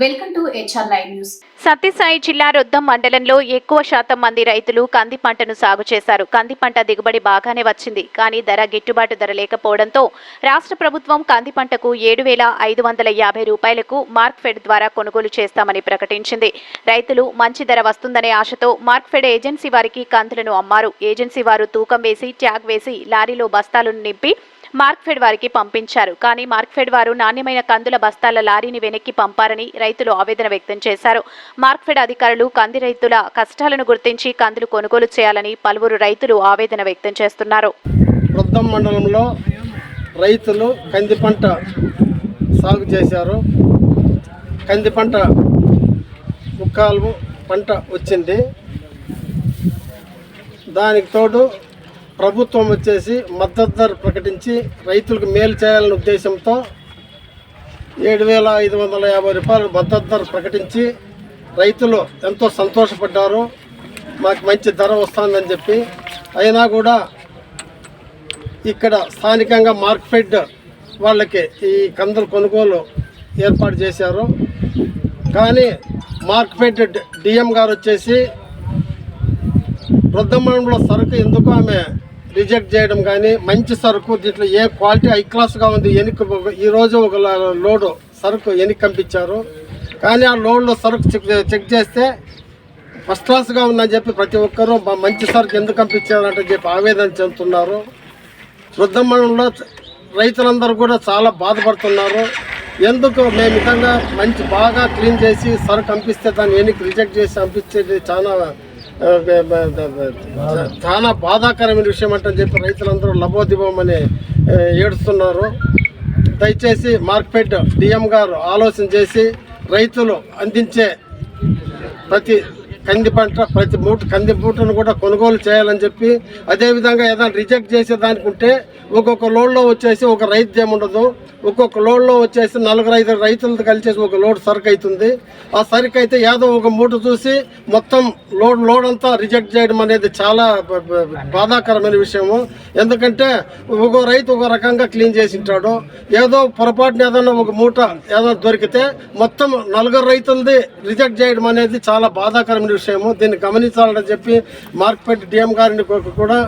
Welcome to HR9 news. Sathya Sai జిల్లా రొద్దం మండలంలో ఎక్కువ శాతం మంది రైతులు కంది పంటను సాగు చేశారు. కంది పంట దిగుబడి బాగానే వచ్చింది. కానీ ధర గిట్టుబాటు ధర లేకపోవడంతో రాష్ట్ర ప్రభుత్వం కంది పంటకు 7,550 రూపాయలకు మార్క్ఫెడ్ ద్వారా కొనుగోలు చేస్తామని ప్రకటించింది. రైతులు మంచి ధర వస్తుందనే ఆశతో మార్క్ఫెడ్ ఏజెన్సీ వారికి కందులను అమ్మారు. ఏజెన్సీ వారు తూకం వేసి ట్యాగ్ వేసి లారీలో బస్తాలను నింపి మార్క్ఫెడ్ వారికి పంపించారు. కానీ మార్క్ఫెడ్ వారు నాణ్యమైన కందుల బస్తాల లారీని వెనక్కి పంపారని రైతులు ఆవేదన వ్యక్తం చేశారు. మార్క్ఫెడ్ అధికారులు కంది రైతుల కష్టాలను గుర్తించి కందులు కొనుగోలు చేయాలని పలువురు రైతులు ఆవేదన వ్యక్తం చేస్తున్నారు. రొద్దం మండలంలో రైతులు కంది పంట సాగు చేశారు. కంది పంట ముక్కాలు పంట వచ్చింది. దానికి తోడు ప్రభుత్వం వచ్చేసి మద్దతు ధర ప్రకటించి రైతులకు మేలు చేయాలనే ఉద్దేశంతో 7,550 రూపాయలు మద్దతు ధర ప్రకటించి రైతులు ఎంతో సంతోషపడ్డారు. మాకు మంచి ధర వస్తుందని చెప్పి. అయినా కూడా ఇక్కడ స్థానికంగా మార్క్ఫెడ్ వాళ్ళకి ఈ కందుల కొనుగోలు ఏర్పాటు చేశారు. కానీ మార్క్ఫెడ్ డిఎం గారు వచ్చేసి రొద్దం మండలంలో సరుకు ఎందుకు ఆమె రిజెక్ట్ చేయడం కానీ, మంచి సరుకు దీంట్లో ఏ క్వాలిటీ హై క్లాస్గా ఉంది ఈరోజు ఒక లోడు సరుకు ఎనికి పంపించారు. కానీ ఆ లోడ్లో సరుకు చెక్ చేస్తే ఫస్ట్ క్లాస్గా ఉందని చెప్పి ప్రతి ఒక్కరూ మంచి సరుకు ఎందుకు పంపించారంటే చెప్పి ఆవేదన చెందుతున్నారు. రొద్దం మండలంలో రైతులందరూ కూడా చాలా బాధపడుతున్నారు. ఎందుకు మేము విధంగా మంచి బాగా క్లీన్ చేసి సరుకు పంపిస్తే దాన్ని ఎనికి రిజెక్ట్ చేసి పంపించేది చాలా బాధాకరమైన విషయం అంటని చెప్పి రైతులందరూ లబోదిబోమని ఏడుస్తున్నారు. దయచేసి మార్క్ఫెడ్ డిఎం గారు ఆలోచన చేసి రైతులు అందించే ప్రతి కంది పంట ప్రతి కంది మూటను కూడా కొనుగోలు చేయాలని చెప్పి, అదేవిధంగా ఏదైనా రిజెక్ట్ చేసే దానికి ఉంటే ఒక్కొక్క లోడ్లో వచ్చేసి ఒక రైతు ఏముండదు, ఒక్కొక్క లోడ్లో వచ్చేసి 4-5 రైతులతో కలిసేసి ఒక లోడ్ సరుకు అవుతుంది. ఆ సరుకు అయితే ఏదో ఒక మూట చూసి మొత్తం లోడ్ అంతా రిజెక్ట్ చేయడం అనేది చాలా బాధాకరమైన విషయము. ఎందుకంటే ఒక రైతు ఒక రకంగా క్లీన్ చేసి ఉంటాడు, ఏదో పొరపాటున ఏదైనా ఒక మూట ఏదైనా దొరికితే మొత్తం 4 రైతులది రిజెక్ట్ చేయడం అనేది చాలా బాధాకరమైన విషయము. దీన్ని గమనించాలని చెప్పి మార్క్ఫెడ్ డిఎం గారిని కూడా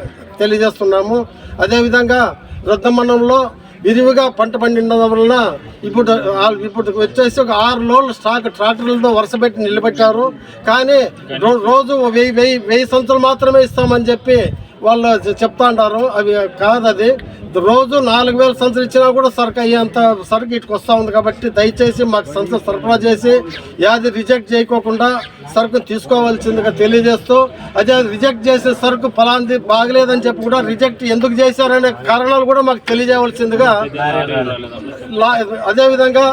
తెలియజేస్తున్నాము. అదేవిధంగా రొద్దం మండలంలో విరివిగా పంట పండిన వలన ఇప్పుడు వచ్చేసి ఒక 6 లోడ్ల స్టాక్ ట్రాక్టర్లతో వరుసపెట్టి నిలబెట్టారు. కానీ రోజు 1000 సంచులు మాత్రమే ఇస్తామని చెప్పి వాళ్ళు చెప్తా ఉంటారు. అవి కాదు, అది రోజు 4,000 సంచులు ఇచ్చినా కూడా సరుకు అయ్యేంత సరుకు ఇటుకు వస్తూ ఉంది. కాబట్టి దయచేసి మాకు సంచులు సరఫరా చేసి యాది రిజెక్ట్ చేయకోకుండా సరుకును తీసుకోవాల్సిందిగా తెలియజేస్తూ, అదే రిజెక్ట్ చేసే సరుకు ఫలాంది బాగలేదని చెప్పి కూడా రిజెక్ట్ ఎందుకు చేశారనే కారణాలు కూడా మాకు తెలియజేయవలసిందిగా. అదేవిధంగా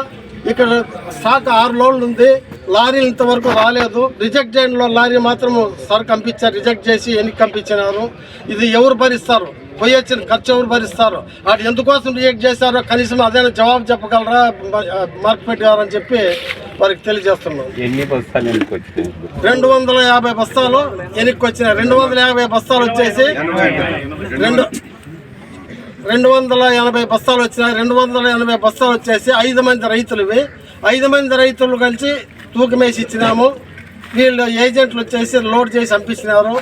ఇక్కడ స్టాక్ 6 లోడ్లు ఉంది, లారీలు ఇంతవరకు రాలేదు. రిజెక్ట్ చేయడంలో లారీ మాత్రం సరుకు పంపించారు, రిజెక్ట్ చేసి ఎన్నికి పంపించినారు. ఇది ఎవరు భరిస్తారు? పోయొచ్చిన ఖర్చు ఎవరు భరిస్తారు? అది ఎందుకోసం రిజెక్ట్ చేశారో కనీసం అదైనా జవాబు చెప్పగలరా మార్క్ఫెడ్ గారు అని చెప్పి వారికి తెలియజేస్తున్నాం. 250 బస్తాలు ఎన్నికి వచ్చినాయి. 250 బస్తాలు వచ్చేసి 280 బస్తాలు వచ్చినాయి. 280 బస్తాలు వచ్చేసి 5 మంది రైతులువి. 5 మంది రైతులు కలిసి తూకమేసి ఇచ్చినాము. వీళ్ళు ఏజెంట్లు వచ్చేసి లోడ్ చేసి పంపించినారు.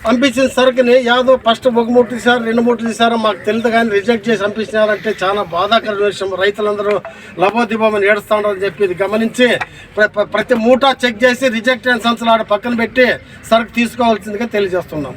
పంపించిన సరుకుని యాదో ఫస్ట్ 1 మూట తీశారు, 2 మూటలు తీశారో మాకు తెలియదు, కానీ రిజెక్ట్ చేసి పంపించినారంటే చాలా బాధాకరమైన విషయం. రైతులందరూ లబోదిబోమని ఏడుస్తాడని చెప్పి ఇది గమనించి ప్రతి మూట చెక్ చేసి రిజెక్ట్ అయిన సంచులు ఆడ పక్కన పెట్టి సరుకు తీసుకోవాల్సిందిగా తెలియజేస్తున్నాం.